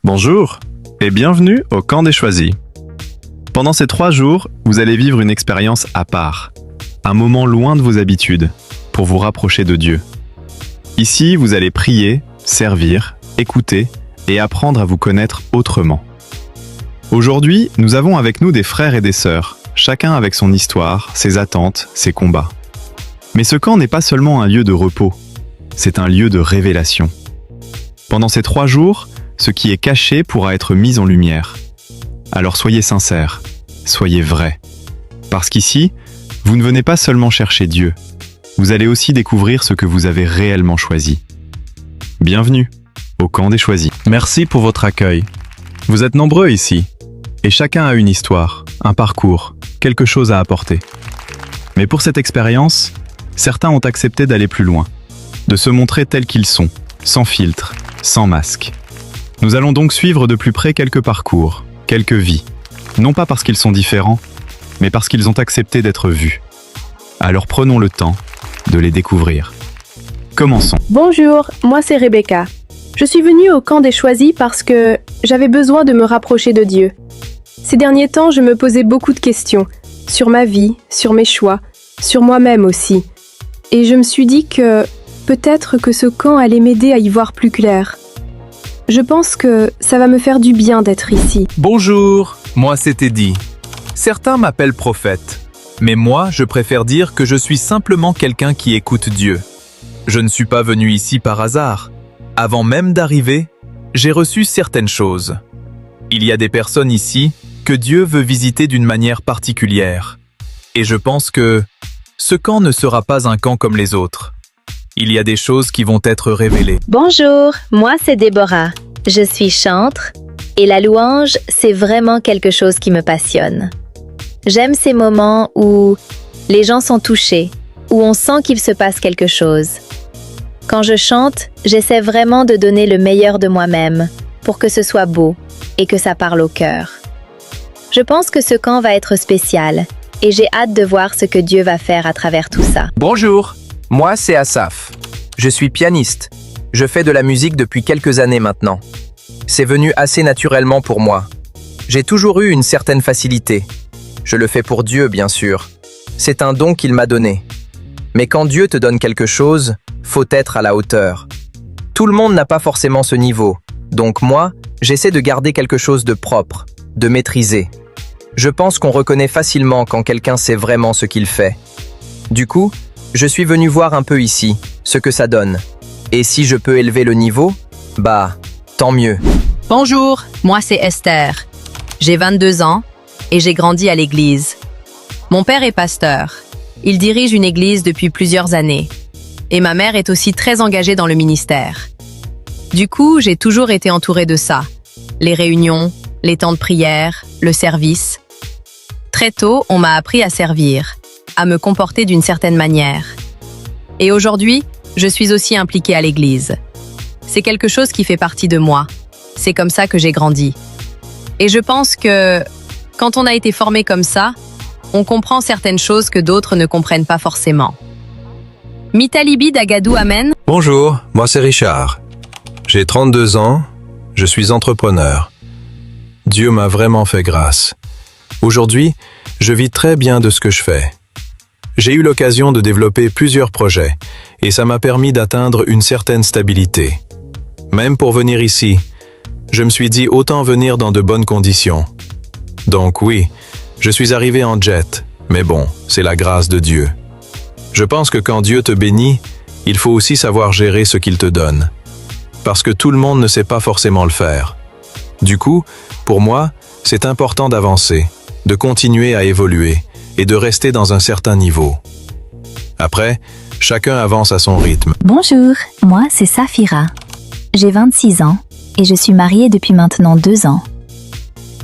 Bonjour et bienvenue au Camp des Choisis. Pendant ces 3 jours, vous allez vivre une expérience à part, un moment loin de vos habitudes, pour vous rapprocher de Dieu. Ici, vous allez prier, servir, écouter et apprendre à vous connaître autrement. Aujourd'hui, nous avons avec nous des frères et des sœurs, chacun avec son histoire, ses attentes, ses combats. Mais ce camp n'est pas seulement un lieu de repos, c'est un lieu de révélation. Pendant ces 3 jours, ce qui est caché pourra être mis en lumière. Alors soyez sincères, soyez vrais. Parce qu'ici, vous ne venez pas seulement chercher Dieu, vous allez aussi découvrir ce que vous avez réellement choisi. Bienvenue au Camp des Choisis. Merci pour votre accueil. Vous êtes nombreux ici, et chacun a une histoire, un parcours, quelque chose à apporter. Mais pour cette expérience, certains ont accepté d'aller plus loin, de se montrer tels qu'ils sont, sans filtre, sans masque. Nous allons donc suivre de plus près quelques parcours, quelques vies, non pas parce qu'ils sont différents, mais parce qu'ils ont accepté d'être vus. Alors prenons le temps de les découvrir. Commençons. Bonjour, moi c'est Rebecca. Je suis venue au Camp des Choisis parce que j'avais besoin de me rapprocher de Dieu. Ces derniers temps, je me posais beaucoup de questions sur ma vie, sur mes choix, sur moi-même aussi. Et je me suis dit que peut-être que ce camp allait m'aider à y voir plus clair. Je pense que ça va me faire du bien d'être ici. Bonjour, moi c'est Teddy. Certains m'appellent prophète, mais moi je préfère dire que je suis simplement quelqu'un qui écoute Dieu. Je ne suis pas venu ici par hasard. Avant même d'arriver, j'ai reçu certaines choses. Il y a des personnes ici que Dieu veut visiter d'une manière particulière. Et je pense que ce camp ne sera pas un camp comme les autres. Il y a des choses qui vont être révélées. Bonjour, moi c'est Déborah. Je suis chantre et la louange, c'est vraiment quelque chose qui me passionne. J'aime ces moments où les gens sont touchés, où on sent qu'il se passe quelque chose. Quand je chante, j'essaie vraiment de donner le meilleur de moi-même pour que ce soit beau et que ça parle au cœur. Je pense que ce camp va être spécial et j'ai hâte de voir ce que Dieu va faire à travers tout ça. Bonjour, moi c'est Asaf. Je suis pianiste. Je fais de la musique depuis quelques années maintenant. C'est venu assez naturellement pour moi. J'ai toujours eu une certaine facilité. Je le fais pour Dieu, bien sûr. C'est un don qu'il m'a donné. Mais quand Dieu te donne quelque chose, faut être à la hauteur. Tout le monde n'a pas forcément ce niveau. Donc moi, j'essaie de garder quelque chose de propre, de maîtrisé. Je pense qu'on reconnaît facilement quand quelqu'un sait vraiment ce qu'il fait. Du coup, je suis venu voir un peu ici, ce que ça donne. Et si je peux élever le niveau, tant mieux. Bonjour, moi c'est Esther. J'ai 22 ans et j'ai grandi à l'église. Mon père est pasteur. Il dirige une église depuis plusieurs années. Et ma mère est aussi très engagée dans le ministère. Du coup, j'ai toujours été entourée de ça. Les réunions, les temps de prière, le service. Très tôt, on m'a appris à servir, à me comporter d'une certaine manière. Et aujourd'hui, je suis aussi impliquée à l'église. C'est quelque chose qui fait partie de moi. C'est comme ça que j'ai grandi. Et je pense que, quand on a été formé comme ça, on comprend certaines choses que d'autres ne comprennent pas forcément. Mitalibi d'Agadou, amen. Bonjour, moi c'est Richard. J'ai 32 ans, je suis entrepreneur. Dieu m'a vraiment fait grâce. Aujourd'hui, je vis très bien de ce que je fais. J'ai eu l'occasion de développer plusieurs projets et ça m'a permis d'atteindre une certaine stabilité. Même pour venir ici, je me suis dit autant venir dans de bonnes conditions. Donc oui, je suis arrivé en jet, mais bon, c'est la grâce de Dieu. Je pense que quand Dieu te bénit, il faut aussi savoir gérer ce qu'il te donne. Parce que tout le monde ne sait pas forcément le faire. Du coup, pour moi, c'est important d'avancer, de continuer à évoluer et de rester dans un certain niveau. Après, chacun avance à son rythme. Bonjour, moi c'est Safira. J'ai 26 ans et je suis mariée depuis maintenant 2 ans.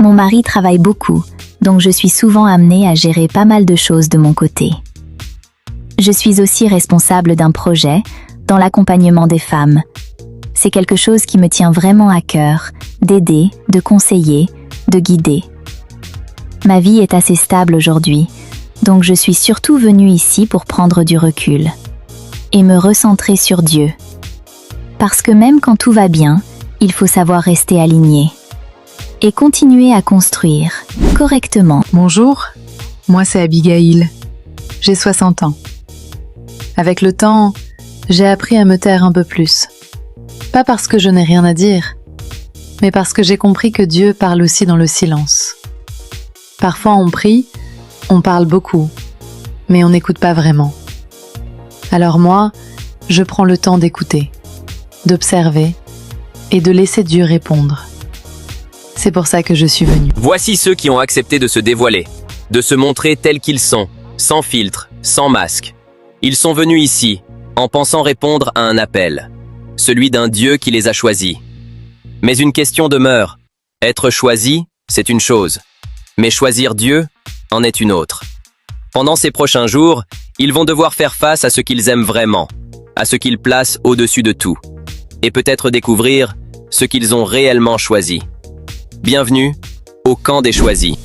Mon mari travaille beaucoup, donc je suis souvent amenée à gérer pas mal de choses de mon côté. Je suis aussi responsable d'un projet dans l'accompagnement des femmes. C'est quelque chose qui me tient vraiment à cœur, d'aider, de conseiller, de guider. Ma vie est assez stable aujourd'hui, donc je suis surtout venue ici pour prendre du recul et me recentrer sur Dieu. Parce que même quand tout va bien, il faut savoir rester aligné et continuer à construire correctement. Bonjour, moi c'est Abigail. J'ai 60 ans. Avec le temps, j'ai appris à me taire un peu plus. Pas parce que je n'ai rien à dire, mais parce que j'ai compris que Dieu parle aussi dans le silence. Parfois on prie, on parle beaucoup, mais on n'écoute pas vraiment. Alors moi, je prends le temps d'écouter, d'observer et de laisser Dieu répondre. C'est pour ça que je suis venue. Voici ceux qui ont accepté de se dévoiler, de se montrer tels qu'ils sont, sans filtre, sans masque. Ils sont venus ici, en pensant répondre à un appel, celui d'un Dieu qui les a choisis. Mais une question demeure. Être choisi, c'est une chose. Mais choisir Dieu en est une autre. Pendant ces prochains jours, ils vont devoir faire face à ce qu'ils aiment vraiment, à ce qu'ils placent au-dessus de tout, et peut-être découvrir ce qu'ils ont réellement choisi. Bienvenue au camp des choisis.